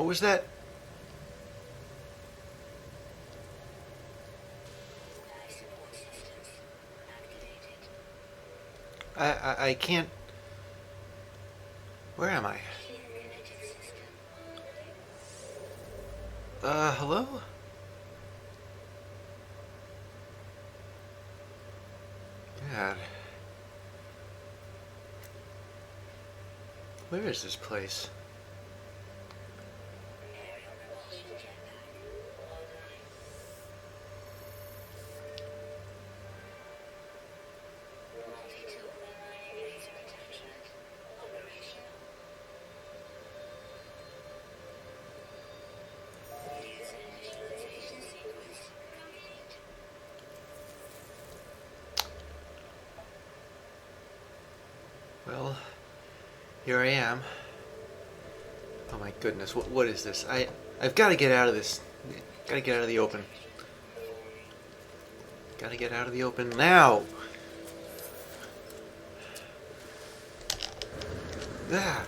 What was that? I can't... Where am I? Hello? God. Where is this place? Well, here I am. Oh my goodness, what is this? I've got to get out of this. Got to get out of the open. Got to get out of the open now. Ah.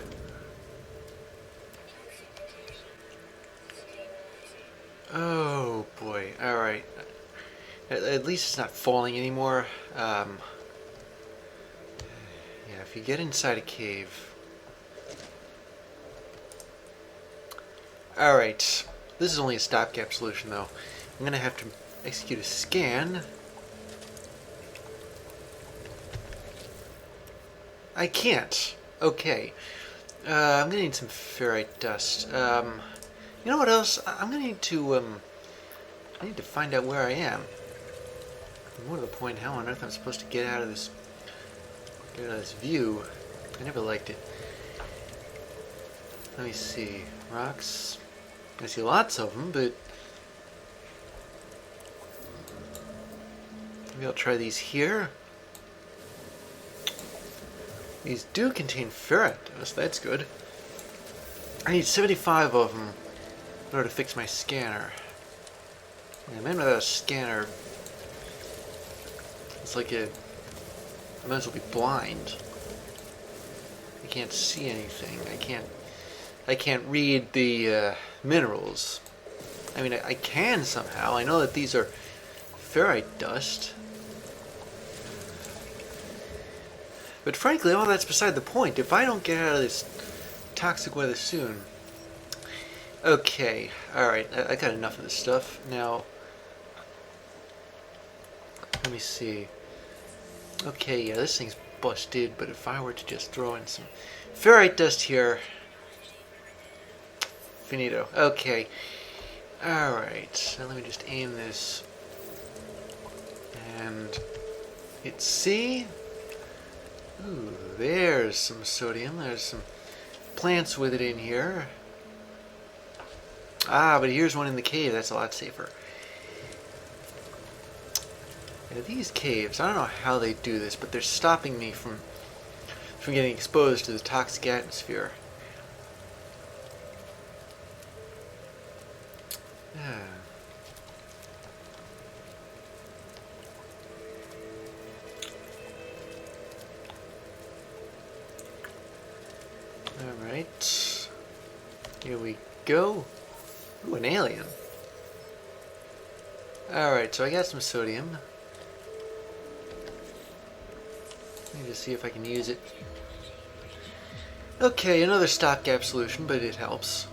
Oh boy. All right. At least it's not falling anymore. Yeah, if you get inside a cave. Alright, this is only a stopgap solution though. I'm going to have to execute a scan. I can't. Okay. I'm going to need some ferrite dust. You know what else? I'm going to need to, I need to find out where I am. More to the point, how on earth I'm supposed to get out of this view. I never liked it. Let me see. Rocks. I see lots of them, but maybe I'll try these here. These do contain ferrite dust. That's good. I need 75 of them in order to fix my scanner. Yeah, man, without a scanner, it's like I might as well be blind. I can't see anything. I can't read the minerals. I mean, I can somehow. I know that these are ferrite dust. But frankly, all that's beside the point. If I don't get out of this toxic weather soon... Okay, alright, I got enough of this stuff. Now, let me see. Okay, yeah, this thing's busted, but if I were to just throw in some ferrite dust here... Finito. Okay. Alright, so let me just aim this. And hit C. Ooh, there's some sodium. There's some plants with it in here. Ah, but here's one in the cave. That's a lot safer. Yeah, these caves, I don't know how they do this, but they're stopping me from getting exposed to the toxic atmosphere. Yeah. Alright. Here we go. Ooh, an alien. Alright, so I got some sodium. Let me just see if I can use it. Okay, another stopgap solution, but it helps.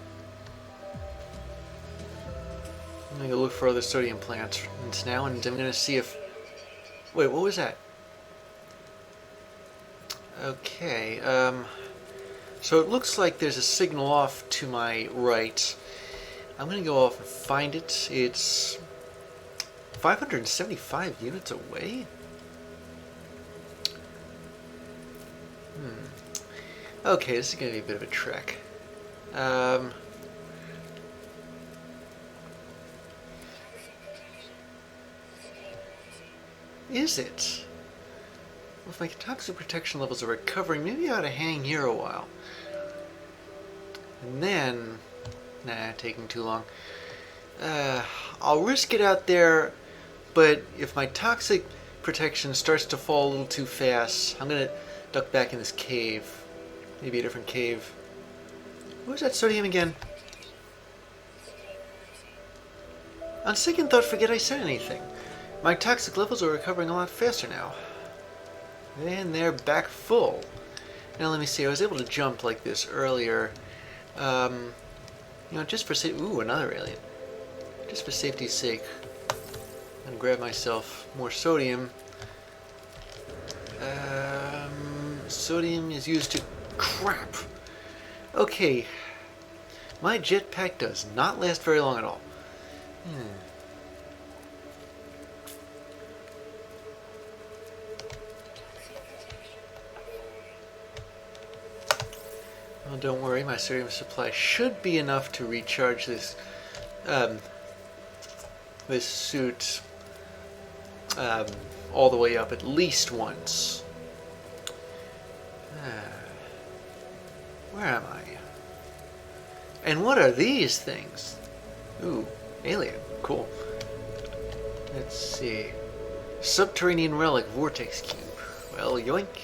I'm gonna go look for other sodium plants now, and I'm gonna see if... Wait, what was that? Okay, so it looks like there's a signal off to my right. I'm gonna go off and find it. It's 575 units away? Okay, this is gonna be a bit of a trek. Is it? Well, if my toxic protection levels are recovering, maybe I ought to hang here a while. And then... Nah, taking too long. I'll risk it out there, but if my toxic protection starts to fall a little too fast, I'm gonna duck back in this cave. Maybe a different cave. What was that sodium again? On second thought, forget I said anything. My toxic levels are recovering a lot faster now. And they're back full. Now let me see, I was able to jump like this earlier. You know, just for safety... Ooh, another alien. Just for safety's sake, I'm gonna grab myself more sodium. Sodium is used to... Crap! Okay. My jetpack does not last very long at all. Well, don't worry, my sodium supply should be enough to recharge this this suit all the way up at least once. Where am I? And what are these things? Ooh, alien. Cool. Let's see. Subterranean relic vortex cube. Well, yoink.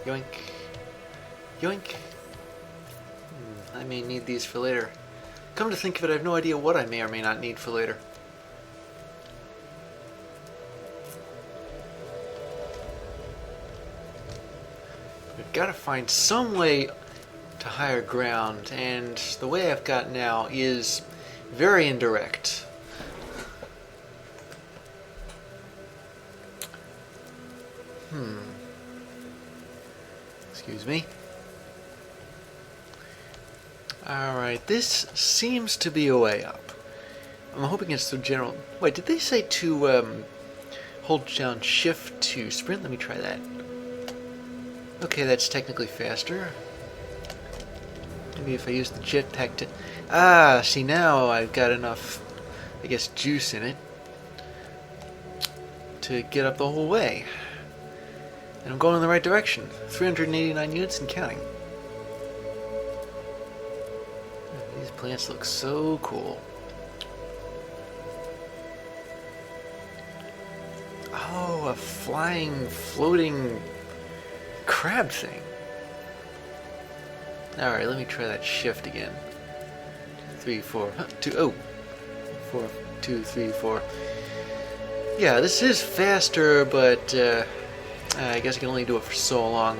Yoink. Yoink. I may need these for later. Come to think of it, I have no idea what I may or may not need for later. We've got to find some way to higher ground, and the way I've got now is very indirect. Excuse me. Alright, this seems to be a way up. I'm hoping it's the general... Wait, did they say to hold down shift to sprint? Let me try that. Okay, that's technically faster. Maybe if I use the jetpack to... Ah, see now I've got enough, I guess, juice in it to get up the whole way. And I'm going in the right direction. 389 units and counting. These plants look so cool. Oh, a flying, floating crab thing. Alright, let me try that shift again. 3, 4, 2, oh! 4, 2, 3, 4. Yeah, this is faster, but I guess I can only do it for so long.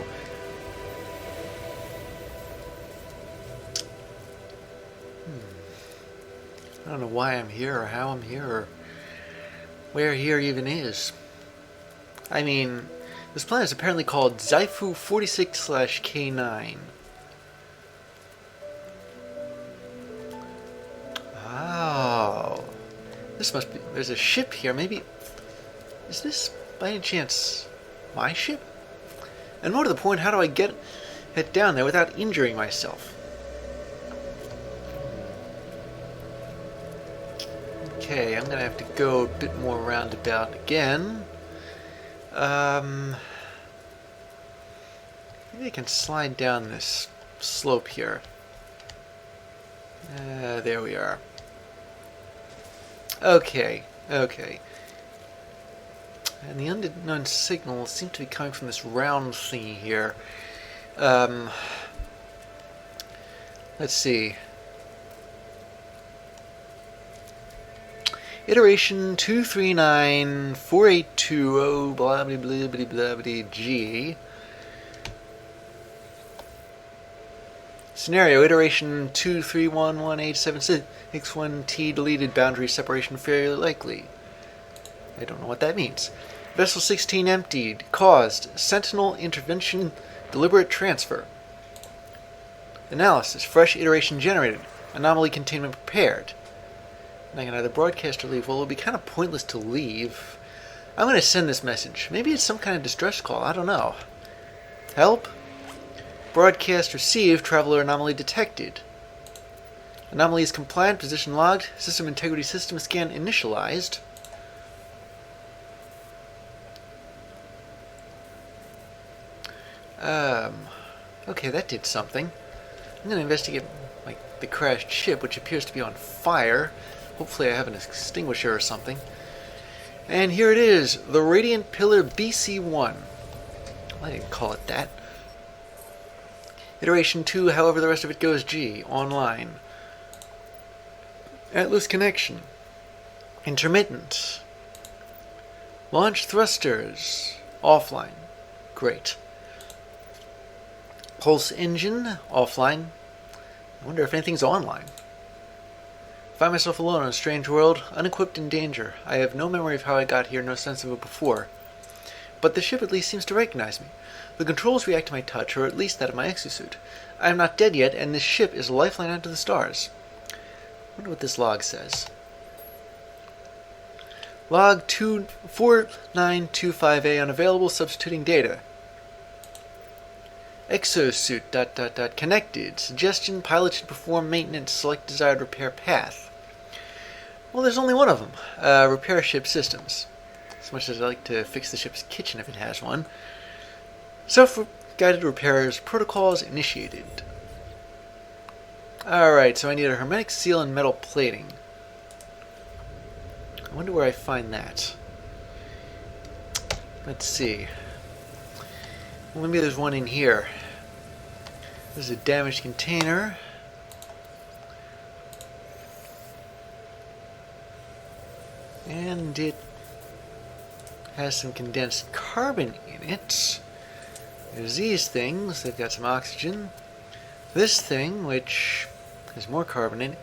I don't know why I'm here, or how I'm here, or where here even is. I mean, this planet is apparently called Zyphu 46/K9. Oh. This must be... There's a ship here, maybe... Is this, by any chance, my ship? And more to the point, how do I get it down there without injuring myself? Okay, I'm gonna have to go a bit more roundabout again. Maybe I can slide down this slope here. There we are. Okay, okay. And the unknown signal seems to be coming from this round thingy here. Let's see. Iteration 2394820 blah blah blah blah blah blah G. Scenario iteration 231187661T deleted boundary separation fairly likely. I don't know what that means. Vessel 16 emptied. Caused Sentinel intervention deliberate transfer. Analysis. Fresh iteration generated. Anomaly containment prepared. And I can either broadcast or leave. Well, it would be kind of pointless to leave. I'm going to send this message. Maybe it's some kind of distress call. I don't know. Help? Broadcast received. Traveler anomaly detected. Anomaly is compliant. Position logged. System integrity system scan initialized. Okay, that did something. I'm going to investigate the crashed ship, which appears to be on fire. Hopefully I have an extinguisher or something. And here it is, the Radiant Pillar BC-1. I didn't call it that. Iteration 2, however the rest of it goes, G. Online. Atlas connection. Intermittent. Launch thrusters. Offline. Great. Pulse engine. Offline. I wonder if anything's online. Find myself alone in a strange world, unequipped in danger. I have no memory of how I got here, no sense of it before. But the ship at least seems to recognize me. The controls react to my touch, or at least that of my exosuit. I am not dead yet, and this ship is a lifeline out to the stars. I wonder what this log says. Log 4925A unavailable, substituting data. Exosuit ... connected. Suggestion: pilot should perform maintenance, select desired repair path. Well, there's only one of them. Repair ship systems. As much as I'd like to fix the ship's kitchen if it has one. Self-guided repairs protocols initiated. Alright, so I need a hermetic seal and metal plating. I wonder where I find that. Let's see. Well, maybe there's one in here. This is a damaged container. And it has some condensed carbon in it. There's these things. They've got some oxygen. This thing, which has more carbon in it.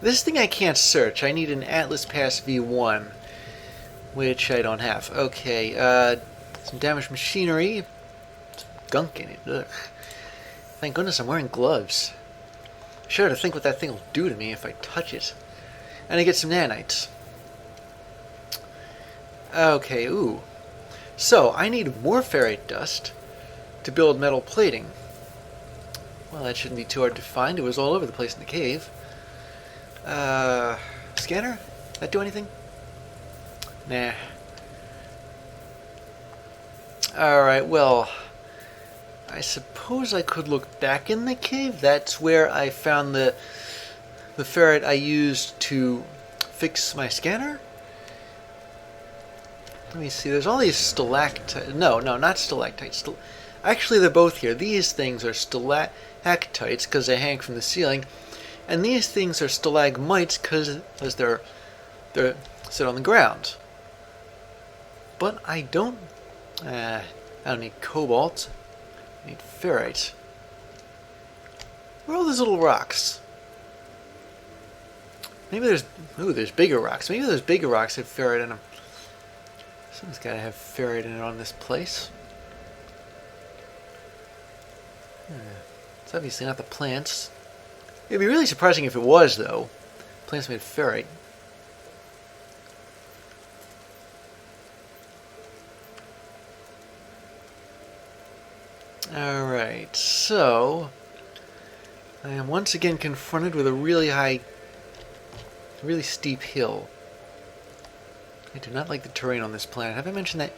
This thing I can't search. I need an Atlas Pass V1, which I don't have. Okay, some damaged machinery. Some gunk in it. Ugh. Thank goodness I'm wearing gloves. I sure to think what that thing will do to me if I touch it. And I get some nanites. Okay, ooh. So, I need more ferrite dust to build metal plating. Well, that shouldn't be too hard to find. It was all over the place in the cave. Scanner? That do anything? Nah. Alright, well, I suppose I could look back in the cave. That's where I found the ferrite I used to fix my scanner. Let me see, there's all these stalactites. No, not stalactites. Actually, they're both here. These things are stalactites because they hang from the ceiling. And these things are stalagmites because they're sit on the ground. But I don't need cobalt. I need ferrite. Where are all those little rocks? Maybe there's bigger rocks. Maybe those bigger rocks have ferrite in them. Something's got to have ferrite in it on this place. It's obviously not the plants. It'd be really surprising if it was, though. Plants made ferrite. Alright, so I am once again confronted with a really steep hill. I do not like the terrain on this planet. Have I mentioned that?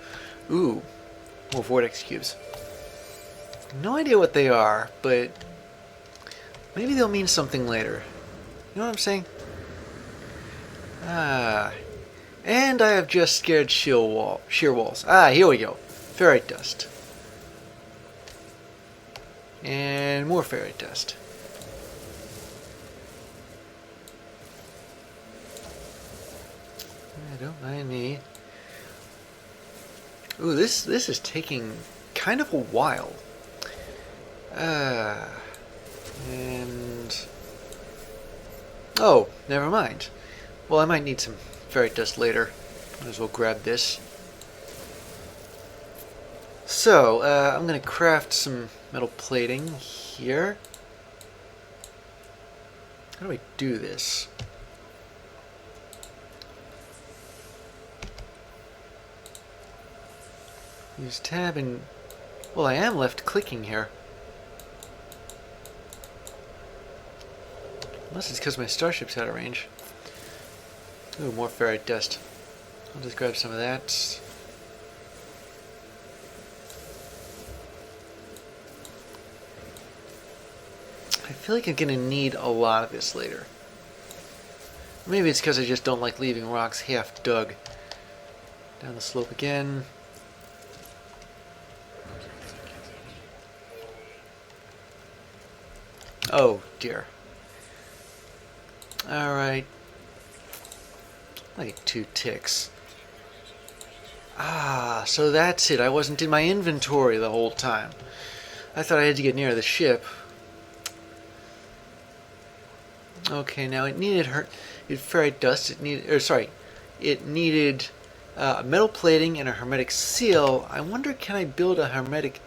Ooh, more vortex cubes. No idea what they are, but maybe they'll mean something later. You know what I'm saying? And I have just scared shear walls. Here we go. Ferrite dust. And more ferrite dust. Don't mind me. Ooh, this is taking kind of a while. And oh, never mind. Well, I might need some ferrite dust later. Might as well grab this. So, I'm gonna craft some metal plating here. How do I do this? Use tab and... well, I am left clicking here. Unless it's because my starship's out of range. Ooh, more ferrite dust. I'll just grab some of that. I feel like I'm going to need a lot of this later. Maybe it's because I just don't like leaving rocks half dug. Down the slope again. Oh dear. Alright. I get 2 ticks. Ah, so that's it. I wasn't in my inventory the whole time. I thought I had to get near the ship. Okay, now it needed ferrite dust. It needed metal plating and a hermetic seal. I wonder, can I build a hermetic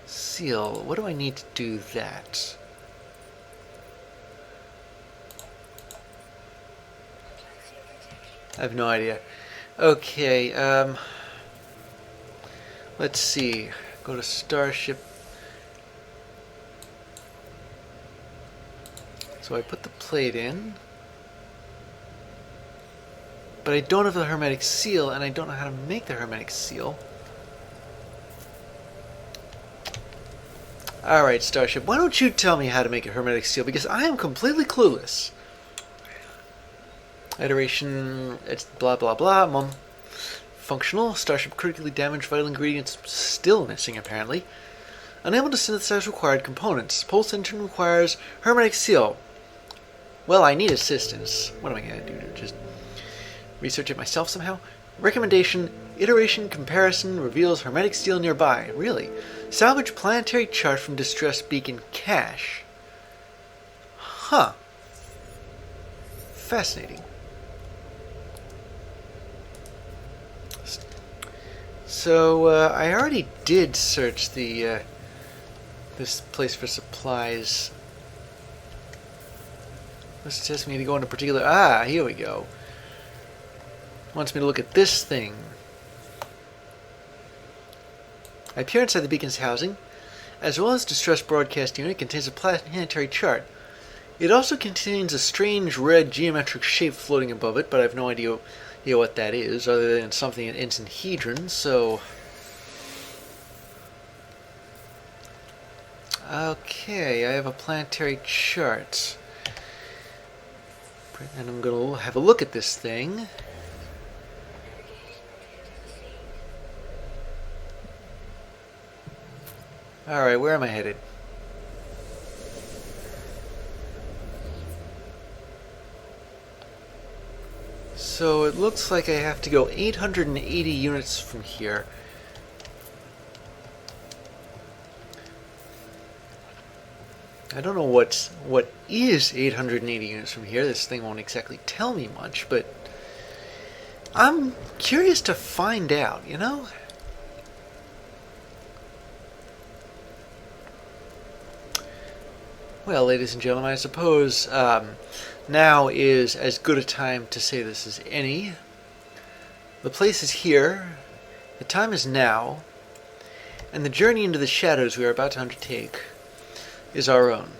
seal? What do I need to do that? I have no idea. Okay, let's see. Go to Starship. So I put the plate in. But I don't have the hermetic seal, and I don't know how to make the hermetic seal. Alright, Starship, why don't you tell me how to make a hermetic seal, because I am completely clueless. Iteration, it's blah blah blah, functional, Starship critically damaged, vital ingredients still missing apparently. Unable to synthesize required components. Pulse engine requires hermetic seal. Well, I need assistance. What am I going to do? Just research it myself somehow? Recommendation, iteration comparison reveals hermetic seal nearby. Really? Salvage planetary chart from distress beacon cache. Huh. Fascinating. So, I already did search the, this place for supplies. This tells me to go into particular... Ah, here we go. Wants me to look at this thing. I appear inside the beacon's housing. As well as distress broadcast unit, contains a planetary chart. It also contains a strange red geometric shape floating above it, but I have no idea what that is, other than something in Ensenhedron, so... Okay, I have a planetary chart. And I'm going to have a look at this thing. Alright, where am I headed? So it looks like I have to go 880 units from here. I don't know what is 880 units from here. This thing won't exactly tell me much, but I'm curious to find out, you know? Well, ladies and gentlemen, I suppose now is as good a time to say this as any. The place is here, the time is now, and the journey into the shadows we are about to undertake is our own.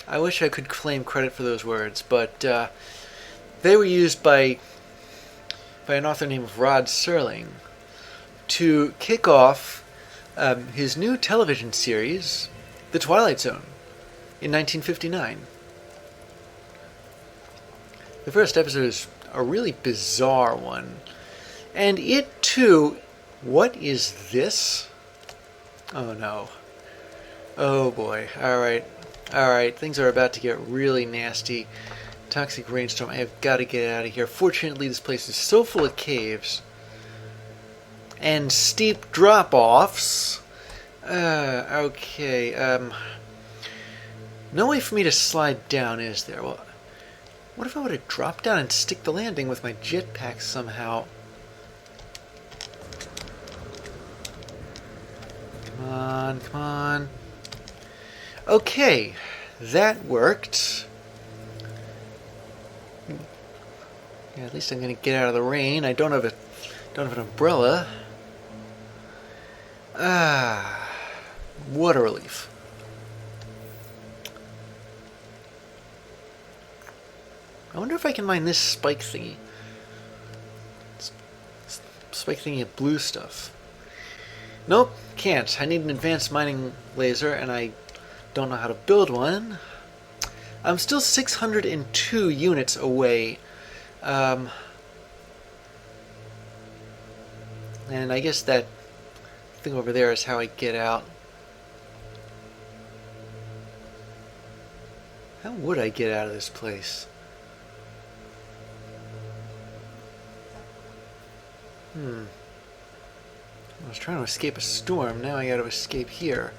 I wish I could claim credit for those words, but they were used by an author named Rod Serling to kick off his new television series, The Twilight Zone, in 1959. The first episode is a really bizarre one, and it too... What is this? Oh no. Oh boy. Alright, things are about to get really nasty. Toxic rainstorm, I have got to get out of here. Fortunately, this place is so full of caves and steep drop-offs. Okay, no way for me to slide down, is there? Well, what if I were to drop down and stick the landing with my jetpack somehow? Come on, come on. Okay, that worked. Yeah, at least I'm gonna get out of the rain. I don't have an umbrella. Ah, what a relief. I wonder if I can mine this spike thingy. Spike thingy of blue stuff. Nope, can't. I need an advanced mining laser, and I don't know how to build one. I'm still 602 units away. And I guess that thing over there is how I get out. How would I get out of this place? I was trying to escape a storm, now I gotta escape here.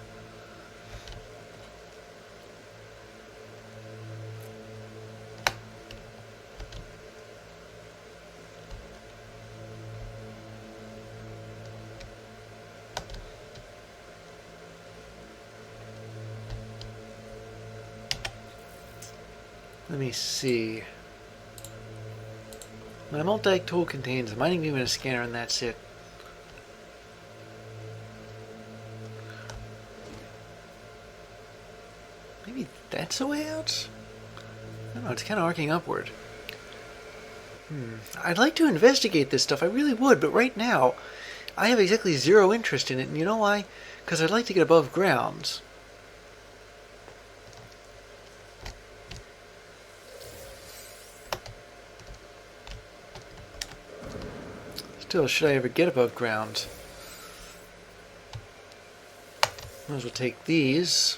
Let me see. My multi tool contains a mining beam and a scanner, and that's it. Maybe that's a way out? I don't know, it's kind of arcing upward. I'd like to investigate this stuff, I really would, but right now, I have exactly zero interest in it, and you know why? Because I'd like to get above ground. Still, should I ever get above ground? Might as well take these.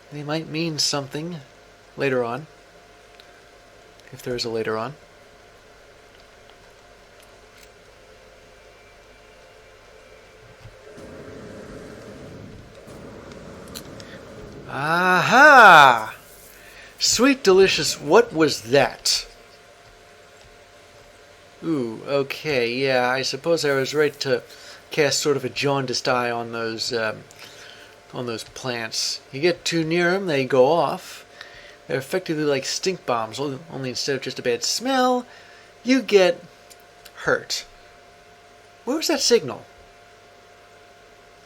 They might mean something later on. If there is a later on. Aha! Sweet delicious, what was that? Ooh, okay, yeah, I suppose I was right to cast sort of a jaundiced eye on those plants. You get too near them, they go off. They're effectively like stink bombs, only instead of just a bad smell, you get hurt. Where was that signal?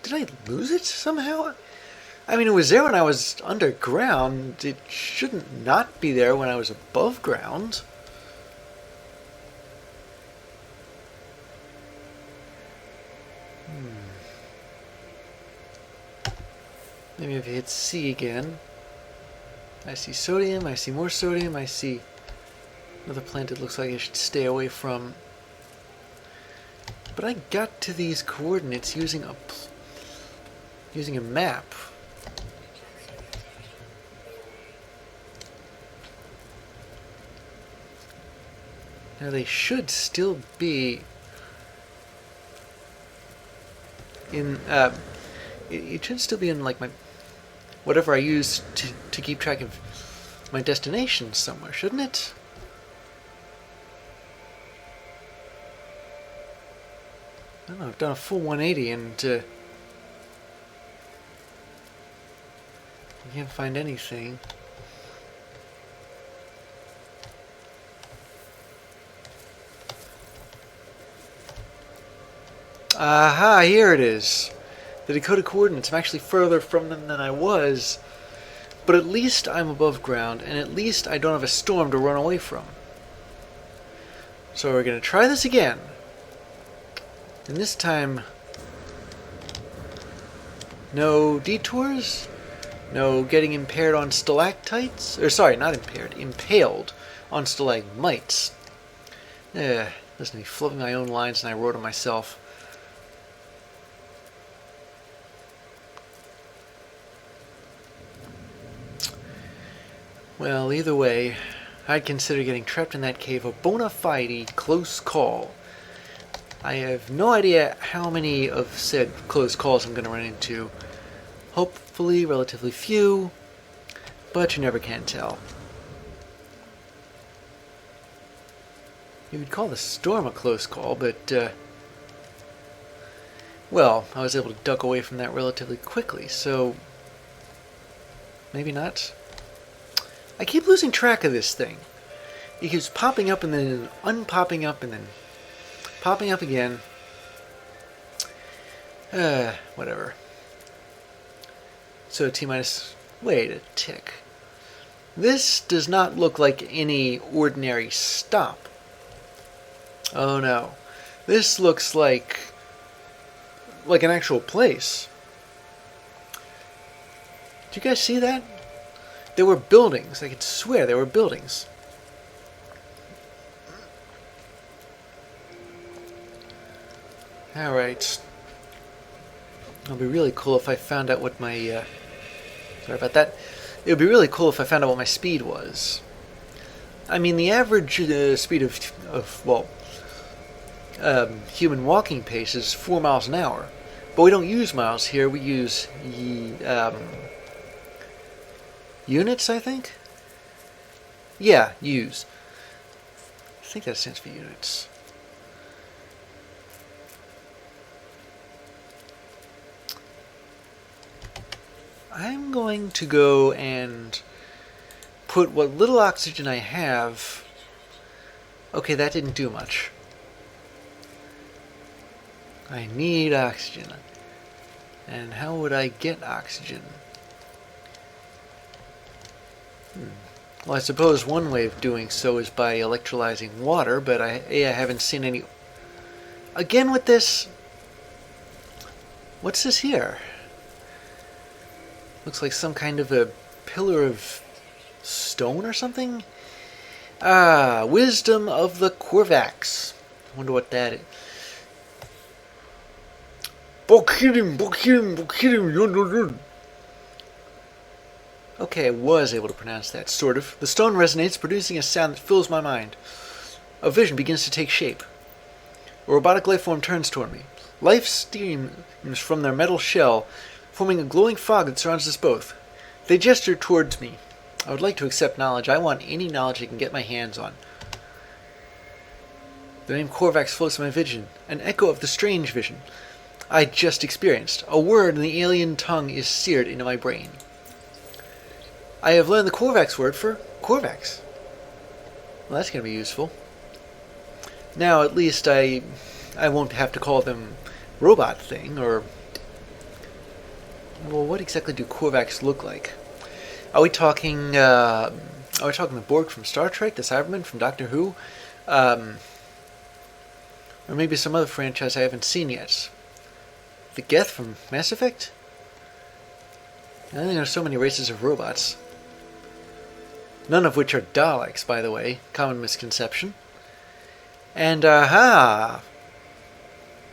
Did I lose it somehow? I mean, it was there when I was underground. It shouldn't not be there when I was above ground. Maybe if I hit C again. I see sodium, I see more sodium, I see another plant it looks like I should stay away from. But I got to these coordinates using a map. Now they should still be in it should still be in like my whatever I use to keep track of my destination somewhere, shouldn't it? I don't know, I've done a full 180 and I can't find anything. Aha, here it is. The Dakota coordinates. I'm actually further from them than I was, but at least I'm above ground, and at least I don't have a storm to run away from. So we're going to try this again. And this time, no detours, no getting impaired on stalactites, or sorry, not impaired, impaled on stalagmites. Listen to me flipping my own lines, and I wrote them myself. Well, either way, I'd consider getting trapped in that cave a bona fide close call. I have no idea how many of said close calls I'm going to run into. Hopefully relatively few, but you never can tell. You could call the storm a close call, but, well, I was able to duck away from that relatively quickly, so maybe not. I keep losing track of this thing. It keeps popping up and then unpopping up and then popping up again. Whatever. So T-minus... Wait a tick. This does not look like any ordinary stop. Oh no. This looks like an actual place. Do you guys see that? There were buildings. I could swear there were buildings. Alright. It'll be really cool if I found out what my... sorry about that. It would be really cool if I found out what my speed was. I mean, the average speed of... Well... human walking pace is 4 miles an hour. But we don't use miles here, we use units, I think? Yeah, use. I think that stands for units. I'm going to go and put what little oxygen I have. Okay, that didn't do much. I need oxygen. And how would I get oxygen? Well, I suppose one way of doing so is by electrolyzing water, but I haven't seen any... Again with this... What's this here? Looks like some kind of a pillar of stone or something? Ah, wisdom of the Korvax. I wonder what that is. Okay, I was able to pronounce that, sort of. The stone resonates, producing a sound that fills my mind. A vision begins to take shape. A robotic life form turns toward me. Life steams from their metal shell, forming a glowing fog that surrounds us both. They gesture towards me. I would like to accept knowledge. I want any knowledge I can get my hands on. The name Korvax floats in my vision, an echo of the strange vision I just experienced. A word in the alien tongue is seared into my brain. I have learned the Korvax word for Korvax. Well, that's going to be useful. Now, at least I won't have to call them robot thing, or... Well, what exactly do Korvax look like? Are we talking the Borg from Star Trek, the Cybermen from Doctor Who? Or maybe some other franchise I haven't seen yet. The Geth from Mass Effect? I think there are so many races of robots. None of which are Daleks, by the way. Common misconception. And, aha!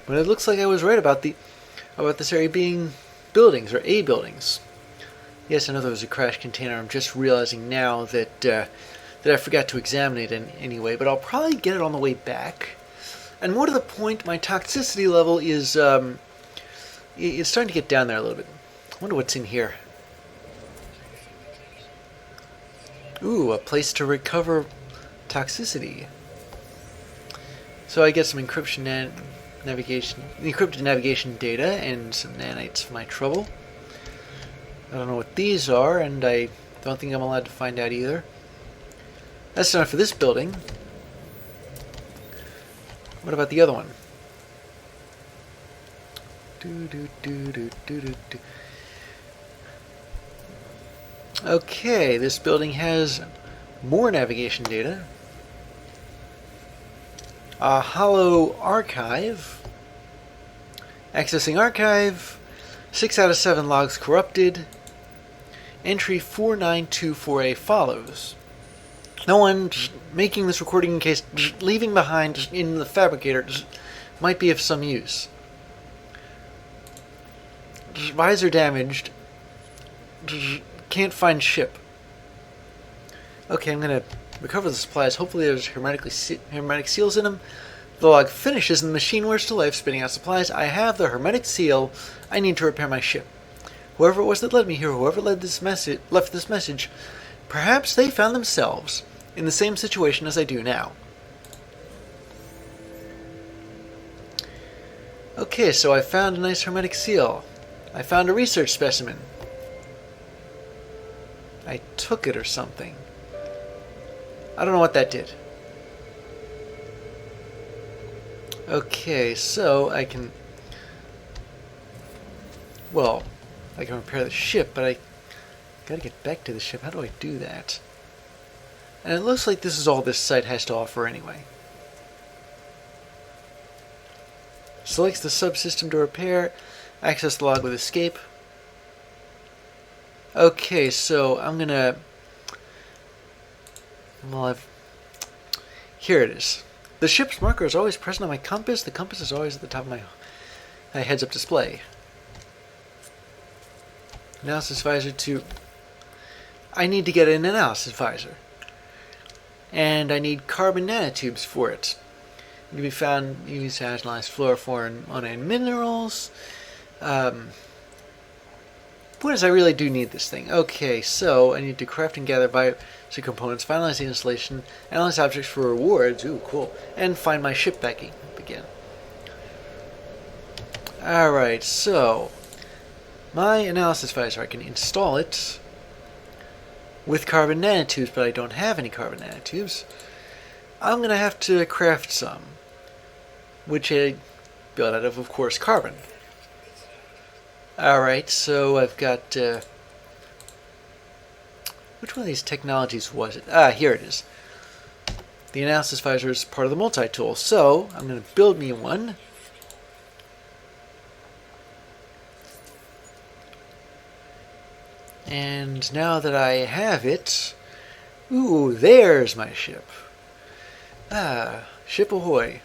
But it looks like I was right about this area being buildings, or A buildings. Yes, I know there was a crash container. I'm just realizing now that I forgot to examine it in any way, but I'll probably get it on the way back. And more to the point, my toxicity level is it's starting to get down there a little bit. I wonder what's in here. Ooh, a place to recover toxicity. So I get some encrypted navigation data and some nanites for my trouble. I don't know what these are, and I don't think I'm allowed to find out either. That's enough for this building. What about the other one? Okay, this building has more navigation data. A hollow archive. Accessing archive. 6 out of 7 logs corrupted. Entry 4924A follows. No one making this recording in case leaving behind in the fabricator might be of some use. Visor damaged. Can't find ship. Okay, I'm going to recover the supplies. Hopefully there's hermetic seals in them. The log finishes and the machine wears to life, spitting out supplies. I have the hermetic seal. I need to repair my ship. Whoever it was that led me here, whoever left this message, perhaps they found themselves in the same situation as I do now. Okay, so I found a nice hermetic seal. I found a research specimen. I took it or something. I don't know what that did. Okay, so I can... Well, I can repair the ship, but I gotta get back to the ship. How do I do that? And it looks like this is all this site has to offer anyway. Selects the subsystem to repair. Access the log with escape. Okay, so I'm gonna... Well, here it is. The ship's marker is always present on my compass. The compass is always at the top of my heads-up display. Analysis visor to... I need to get an analysis visor. And I need carbon nanotubes for it. can be found used to analyze fluorophore and minerals. What is I really do need this thing? Okay, so I need to craft and gather biotic components, finalize the installation, analyze objects for rewards, ooh, cool, and find my ship back again. Alright, so my analysis visor, I can install it with carbon nanotubes, but I don't have any carbon nanotubes. I'm going to have to craft some, which I build out of course, carbon. Alright, so I've got, which one of these technologies was it? Ah, here it is. The analysis visor is part of the multi-tool, so I'm going to build me one. And now that I have it, ooh, there's my ship. Ah, ship ahoy.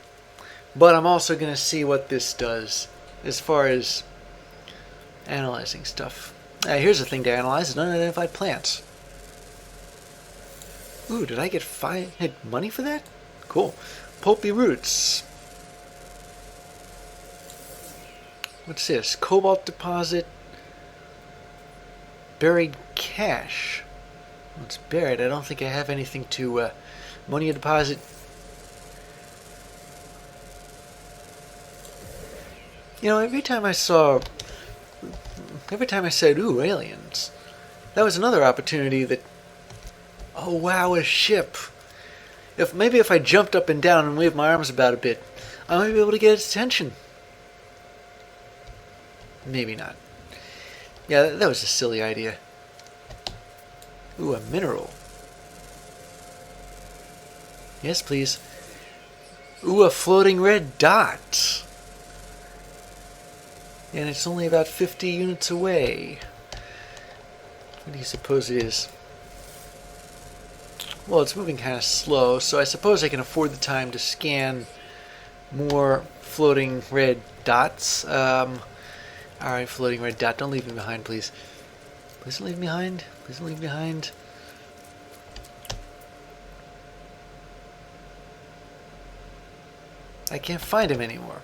But I'm also going to see what this does as far as analyzing stuff. Here's a thing to analyze, unidentified plants. Ooh, did I get money for that? Cool. Pulpy roots. What's this? Cobalt deposit. Buried cash. Well, it's buried. I don't think I have anything to ammonia deposit. You know, every time I said, ooh, aliens, that was another opportunity that, oh wow, a ship. Maybe if I jumped up and down and waved my arms about a bit, I might be able to get its attention. Maybe not. Yeah, that was a silly idea. Ooh, a mineral. Yes, please. Ooh, a floating red dot. And it's only about 50 units away. What do you suppose it is? Well, it's moving kind of slow, so I suppose I can afford the time to scan more floating red dots. Alright, floating red dot. Don't leave me behind, please. Please don't leave me behind. Please don't leave me behind. I can't find him anymore.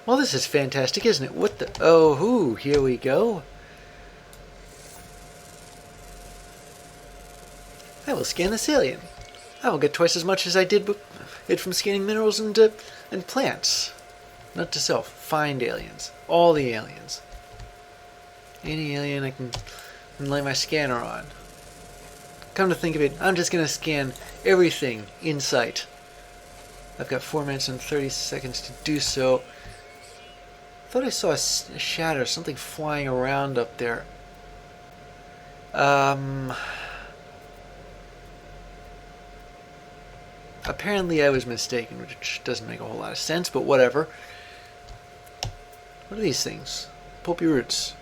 Well, this is fantastic, isn't it? What the... Oh, hoo, here we go. I will scan this alien. I will get twice as much as I did it from scanning minerals and plants. Note to self, find aliens. All the aliens. Any alien I can lay my scanner on. Come to think of it, I'm just going to scan everything in sight. I've got 4 minutes and 30 seconds to do so. I thought I saw a shadow, something flying around up there. Apparently I was mistaken, which doesn't make a whole lot of sense, but whatever. What are these things? Pulpy roots.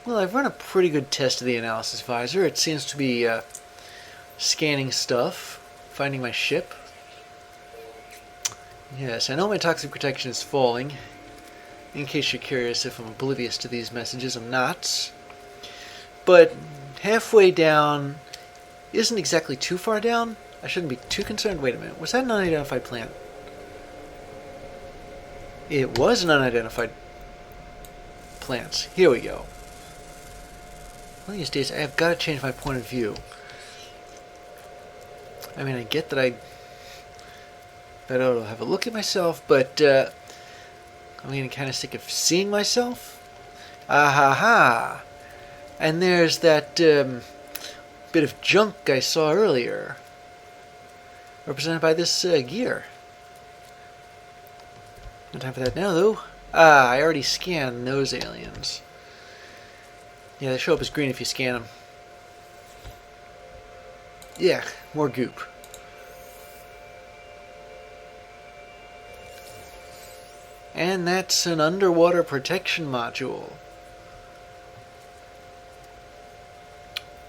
Well, I've run a pretty good test of the analysis visor. It seems to be scanning stuff, finding my ship. Yes, I know my toxic protection is falling. In case you're curious if I'm oblivious to these messages, I'm not. But halfway down isn't exactly too far down. I shouldn't be too concerned. Wait a minute, was that an unidentified plant? It was an unidentified plant. Here we go. One of these days, I have got to change my point of view. I mean, I get that I ought to have a look at myself, but I'm getting kind of sick of seeing myself. Ah-ha-ha! And there's that bit of junk I saw earlier, represented by this gear. No time for that now, though. Ah, I already scanned those aliens. Yeah, they show up as green if you scan them. Yeah, more goop. And that's an underwater protection module.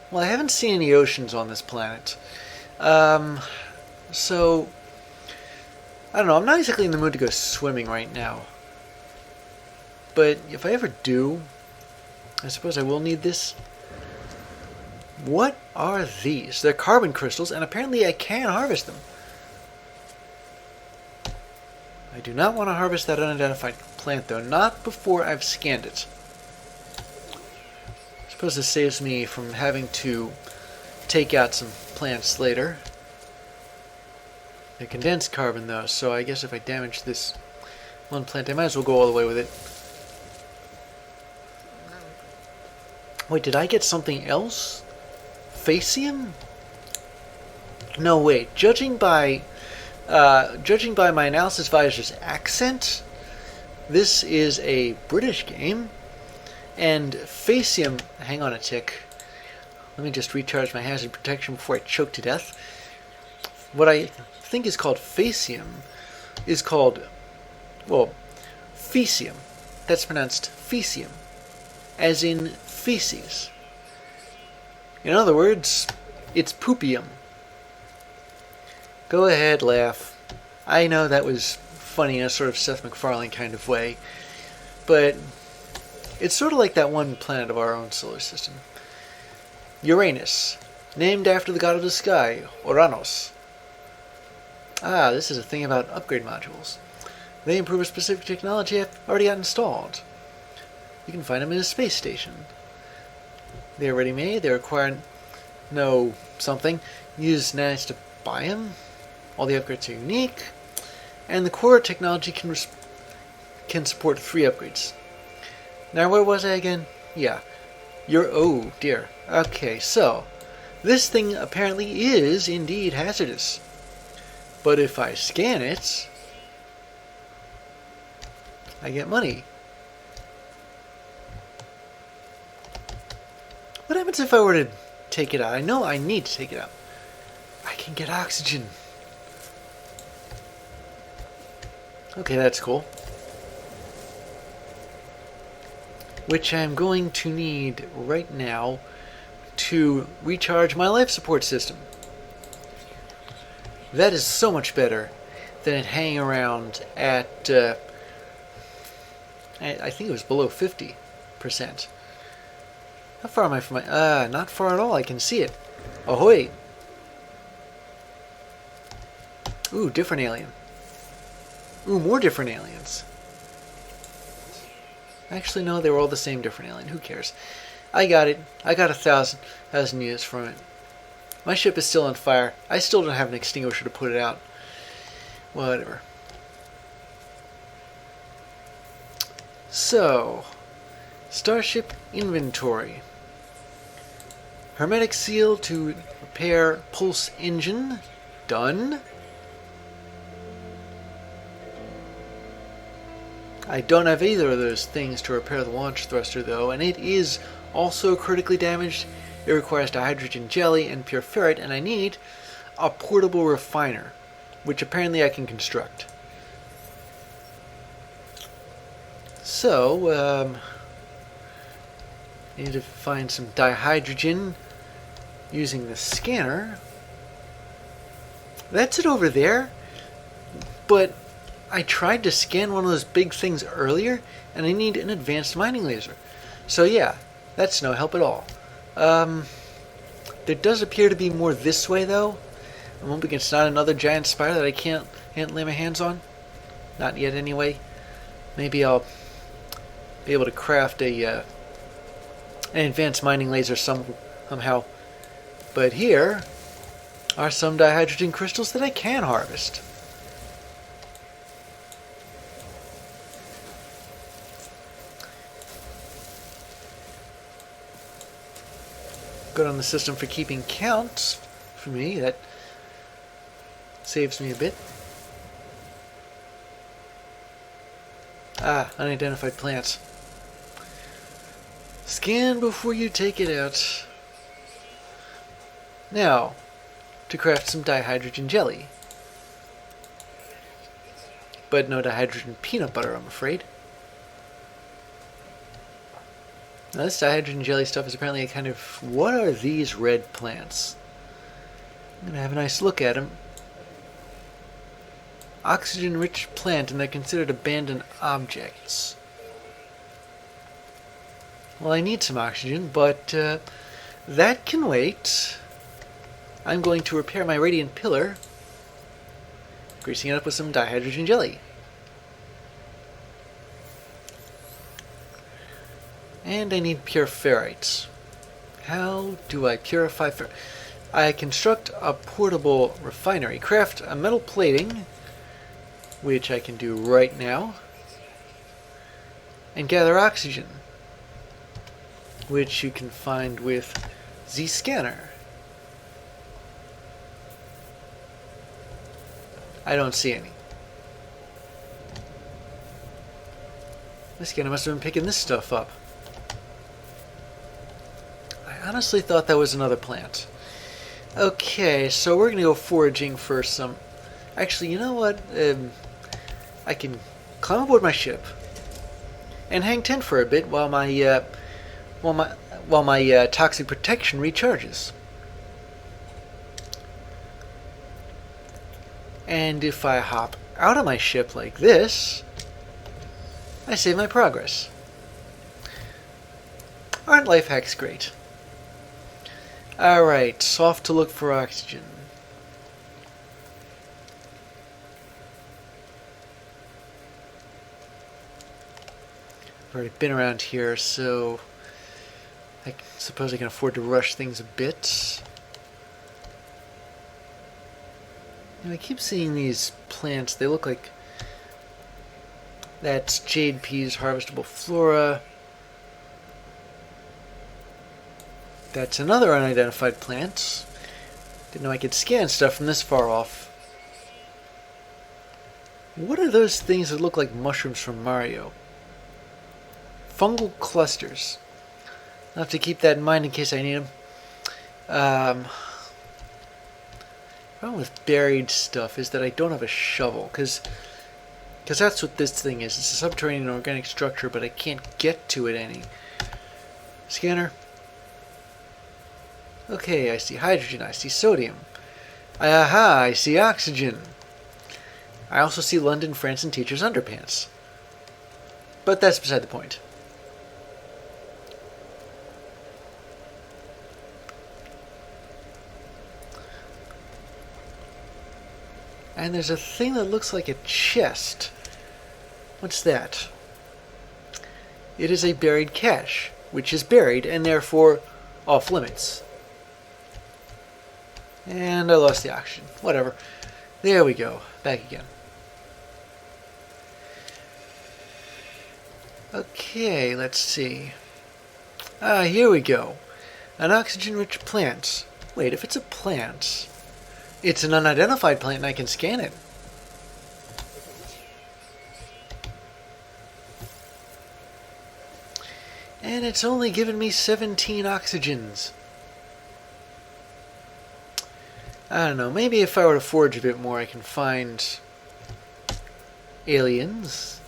Well, I haven't seen any oceans on this planet. So, I don't know, I'm not exactly in the mood to go swimming right now. But if I ever do, I suppose I will need this. What are these? They're carbon crystals, and apparently I can harvest them. I do not want to harvest that unidentified plant, though. Not before I've scanned it. I suppose this saves me from having to take out some plants later. They're condensed carbon, though, so I guess if I damage this one plant, I might as well go all the way with it. Wait, did I get something else? Facium? No, wait. Judging by my analysis advisor's accent, this is a British game, and Facium... Hang on a tick. Let me just recharge my hazard protection before I choke to death. What I think is called Facium is called, well, Faecium. That's pronounced Faecium, as in feces. In other words, it's poopium. Go ahead, laugh. I know that was funny in a sort of Seth MacFarlane kind of way, but it's sort of like that one planet of our own solar system. Uranus, named after the god of the sky, Uranus. Ah, this is a thing about upgrade modules. They improve a specific technology I've already got installed. You can find them in a space station. They're ready made, they require no something. Use nanites to buy them. All the upgrades are unique. And the core technology can support 3 upgrades. Now, where was I again? Yeah. Oh dear. Okay, so this thing apparently is indeed hazardous. But if I scan it, I get money. What happens if I were to take it out? I know I need to take it out. I can get oxygen. Okay, that's cool. Which I'm going to need right now to recharge my life support system. That is so much better than it hanging around at, I think it was below 50%. How far am I from my, not far at all, I can see it. Ahoy! Ooh, different alien. Ooh, more different aliens. Actually, no, they were all the same different alien. Who cares? I got it. I got 1,000 units from it. My ship is still on fire. I still don't have an extinguisher to put it out. Whatever. So, Starship inventory. Hermetic seal to repair pulse engine. Done. I don't have either of those things to repair the launch thruster, though, and it is also critically damaged. It requires dihydrogen jelly and pure ferrite, and I need a portable refiner, which apparently I can construct. So, I need to find some dihydrogen using the scanner. That's it over there, but I tried to scan one of those big things earlier, and I need an advanced mining laser. So yeah, that's no help at all. There does appear to be more this way, though. I'm hoping it's not another giant spider that I can't lay my hands on. Not yet, anyway. Maybe I'll be able to craft an advanced mining laser somehow. But here are some dihydrogen crystals that I can harvest. Good on the system for keeping count for me. That saves me a bit. Ah, unidentified plants. Scan before you take it out. Now, to craft some dihydrogen jelly. But no dihydrogen peanut butter, I'm afraid. Now this dihydrogen jelly stuff is apparently a kind of... What are these red plants? I'm going to have a nice look at them. Oxygen-rich plant, and they're considered abandoned objects. Well, I need some oxygen, but That can wait. I'm going to repair my radiant pillar, greasing it up with some dihydrogen jelly. And I need pure ferrite. How do I purify ferrite? I construct a portable refinery, craft a metal plating, which I can do right now, and gather oxygen, which you can find with the scanner. I don't see any. The scanner must have been picking this stuff up. I honestly thought that was another plant. Okay, so we're going to go foraging for some... Actually, you know what? I can climb aboard my ship and hang tent for a bit while my toxic protection recharges. And if I hop out of my ship like this, I save my progress. Aren't life hacks great? Alright, off to look for oxygen. I've already been around here, so I suppose I can afford to rush things a bit. I keep seeing these plants. They look like... That's jade peas, harvestable flora. That's another unidentified plant. Didn't know I could scan stuff from this far off. What are those things that look like mushrooms from Mario? Fungal clusters. I'll have to keep that in mind in case I need them. Problem with buried stuff is that I don't have a shovel, because that's what this thing is. It's a subterranean organic structure, but I can't get to it any. Scanner. Okay, I see hydrogen, I see sodium. Aha, I see oxygen. I also see London, France, and teachers' underpants. But that's beside the point. And there's a thing that looks like a chest. What's that? It is a buried cache, which is buried and therefore off limits. And I lost the oxygen. Whatever. There we go. Back again. Okay, let's see. Here we go. An oxygen-rich plant. Wait, if it's a plant, it's an unidentified plant and I can scan it. And it's only given me 17 oxygens. I don't know, maybe if I were to forage a bit more I can find aliens.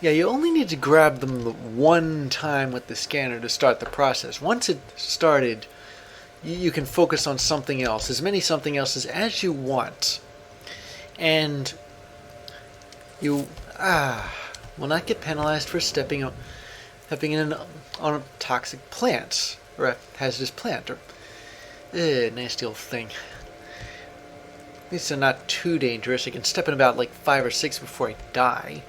Yeah, you only need to grab them the one time with the scanner to start the process. Once it started, you can focus on something else, as many something else's as you want. And you will not get penalized for stepping in on a toxic plant, or a hazardous plant, or nasty old thing. At least they're not too dangerous. I can step in about like 5 or 6 before I die.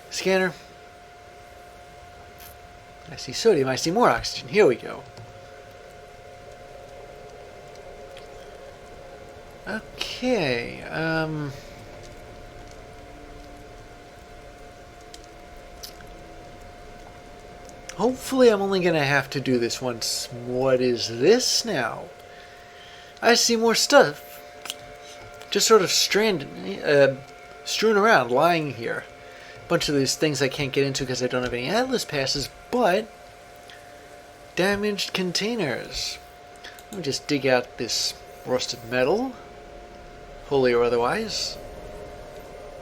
Scanner. I see sodium. I see more oxygen. Here we go. Okay. Hopefully I'm only going to have to do this once. What is this now? I see more stuff. Just sort of strewn around, lying here. Bunch of these things I can't get into because I don't have any Atlas passes, but damaged containers. Let me just dig out this rusted metal, holy or otherwise.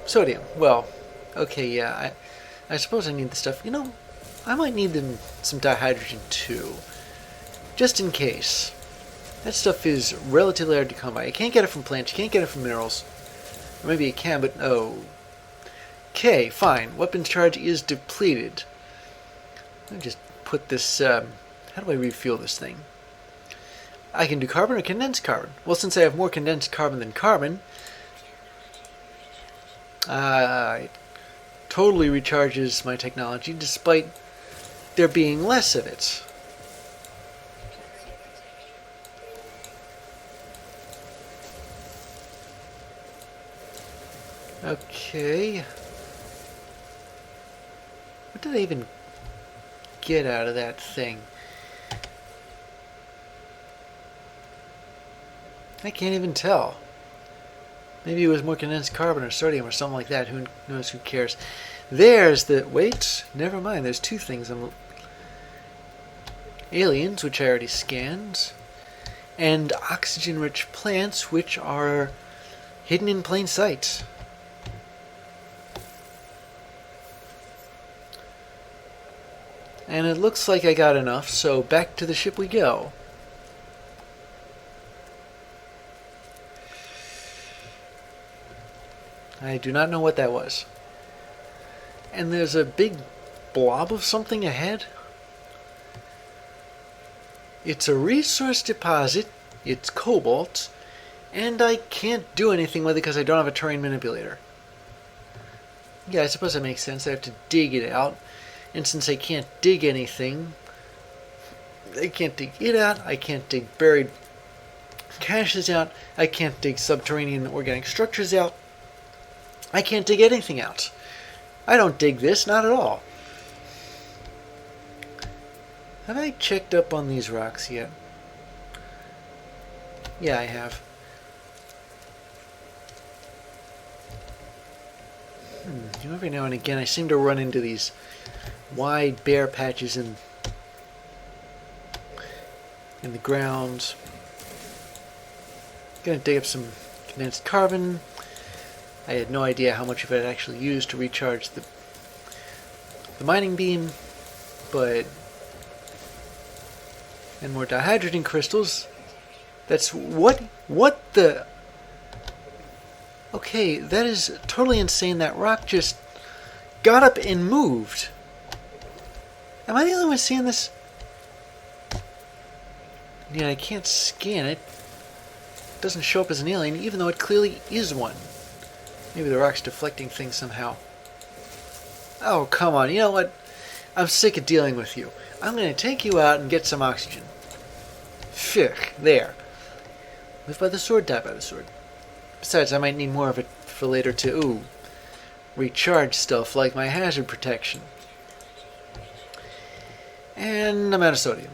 Sodium. Well, okay, yeah, I suppose I need the stuff. You know, I might need some dihydrogen too, just in case. That stuff is relatively hard to come by. You can't get it from plants, you can't get it from minerals. Or maybe you can, but oh. Okay, fine. Weapons charge is depleted. Let me just put this, how do I refuel this thing? I can do carbon or condensed carbon. Well, since I have more condensed carbon than carbon, it totally recharges my technology despite there being less of it. Okay. What did I even get out of that thing? I can't even tell. Maybe it was more condensed carbon or sodium or something like that. Who knows? Who cares? There's the... Wait. Never mind. There's two things. Aliens, which I already scanned. And oxygen-rich plants, which are hidden in plain sight. And it looks like I got enough, so back to the ship we go. I do not know what that was. And there's a big blob of something ahead. It's a resource deposit, it's cobalt, and I can't do anything with it because I don't have a terrain manipulator. Yeah, I suppose that makes sense. I have to dig it out. And since I can't dig anything, I can't dig it out, I can't dig buried caches out, I can't dig subterranean organic structures out, I can't dig anything out. I don't dig this, not at all. Have I checked up on these rocks yet? Yeah, I have. Every now and again I seem to run into these wide bare patches in the ground. Gonna dig up some condensed carbon. I had no idea how much of it I'd actually used to recharge the mining beam, but... And more dihydrogen crystals. That's... What the... Okay, that is totally insane. That rock just got up and moved. Am I the only one seeing this? Yeah, I can't scan it. It doesn't show up as an alien, even though it clearly is one. Maybe the rock's deflecting things somehow. Oh, come on. You know what? I'm sick of dealing with you. I'm going to take you out and get some oxygen. Phew, there. Live by the sword, die by the sword. Besides, I might need more of it for later to, recharge stuff like my hazard protection. And I'm out of sodium.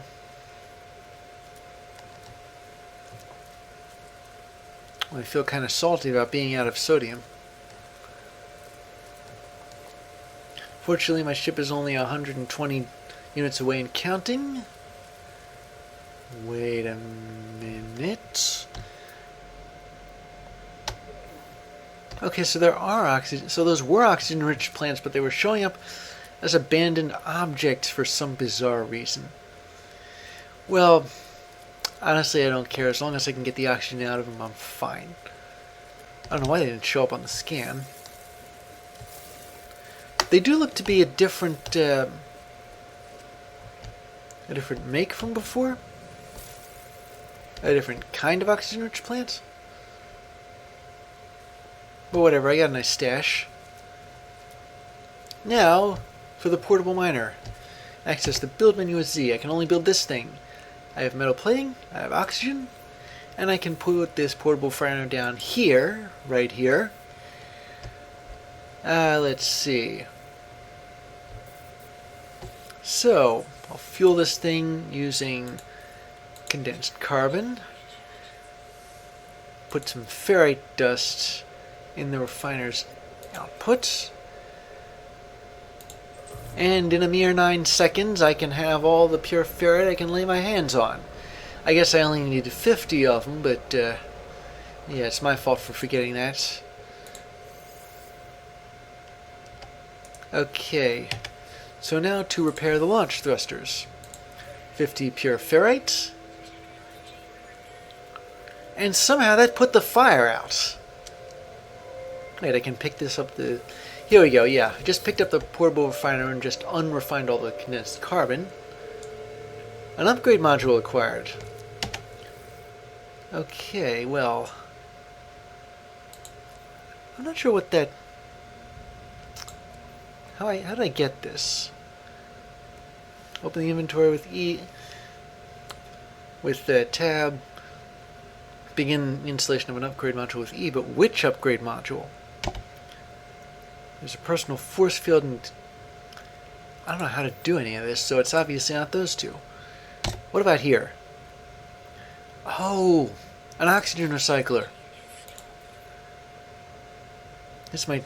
Well, I feel kind of salty about being out of sodium. Fortunately, my ship is only 120 units away and counting. Wait a minute. Okay, so there are oxygen. So those were oxygen-rich plants, but they were showing up as abandoned objects for some bizarre reason. Well, honestly, I don't care. As long as I can get the oxygen out of them, I'm fine. I don't know why they didn't show up on the scan. They do look to be a different make from before. A different kind of oxygen-rich plants. But whatever, I got a nice stash. Now, for the portable miner. Access the build menu with Z. I can only build this thing. I have metal plating, I have oxygen, and I can put this portable miner down here, right here. Let's see. So, I'll fuel this thing using condensed carbon. Put some ferrite dust in the refiner's output. And in a mere 9 seconds, I can have all the pure ferrite I can lay my hands on. I guess I only need 50 of them, but yeah, it's my fault for forgetting that. Okay, so now to repair the launch thrusters. 50 pure ferrite. And somehow that put the fire out. Wait, I can pick this up the... Here we go, yeah. I just picked up the portable refiner and just unrefined all the condensed carbon. An upgrade module acquired. Okay, well... I'm not sure what that... How did I get this? Open the inventory with E... with the tab. Begin installation of an upgrade module with E, but which upgrade module? There's a personal force field, and I don't know how to do any of this, so it's obviously not those two. What about here? Oh, an oxygen recycler. This might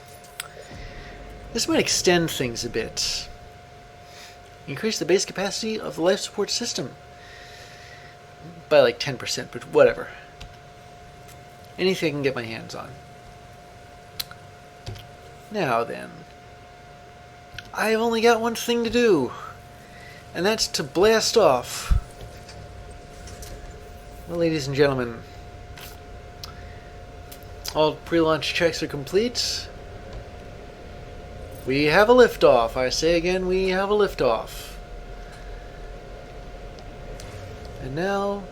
extend things a bit. Increase the base capacity of the life support system by like 10%, but whatever. Anything I can get my hands on. Now then, I've only got one thing to do, and that's to blast off. Well, ladies and gentlemen, all pre-launch checks are complete. We have a liftoff. I say again, we have a liftoff. And now,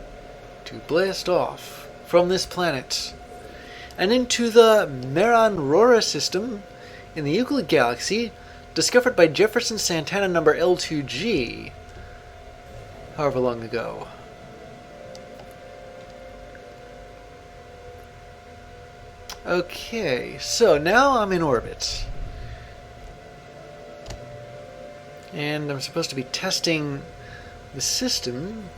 to blast off from this planet and into the Meron-Rora system in the Euclid Galaxy, discovered by Jefferson Santana number L2G, however long ago. Okay, so now I'm in orbit. And I'm supposed to be testing the system.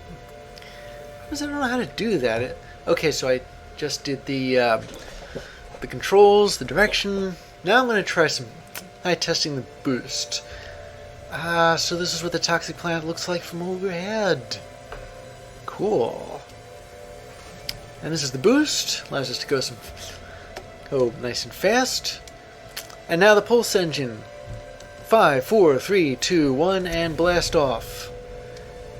I don't know how to do that. Okay, so I just did the controls, the direction. Now I'm going to try some testing the boost. So this is what the toxic planet looks like from overhead. Cool. And this is the boost. Allows us to go nice and fast. And now the pulse engine. 5, 4, 3, 2, 1, and blast off.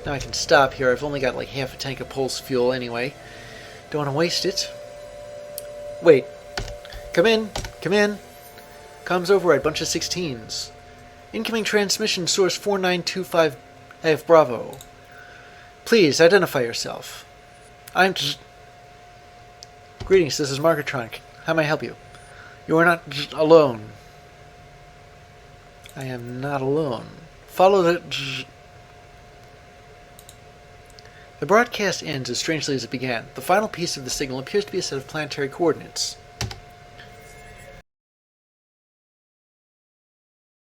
Now I can stop here. I've only got like half a tank of pulse fuel anyway. Don't want to waste it. Wait. Come in. Come in. Comms override. Bunch of 16s. Incoming transmission source 4925 F Bravo. Please identify yourself. Greetings, this is Marketron. How may I help you? You are not alone. I am not alone. Follow the... The broadcast ends as strangely as it began. The final piece of the signal appears to be a set of planetary coordinates.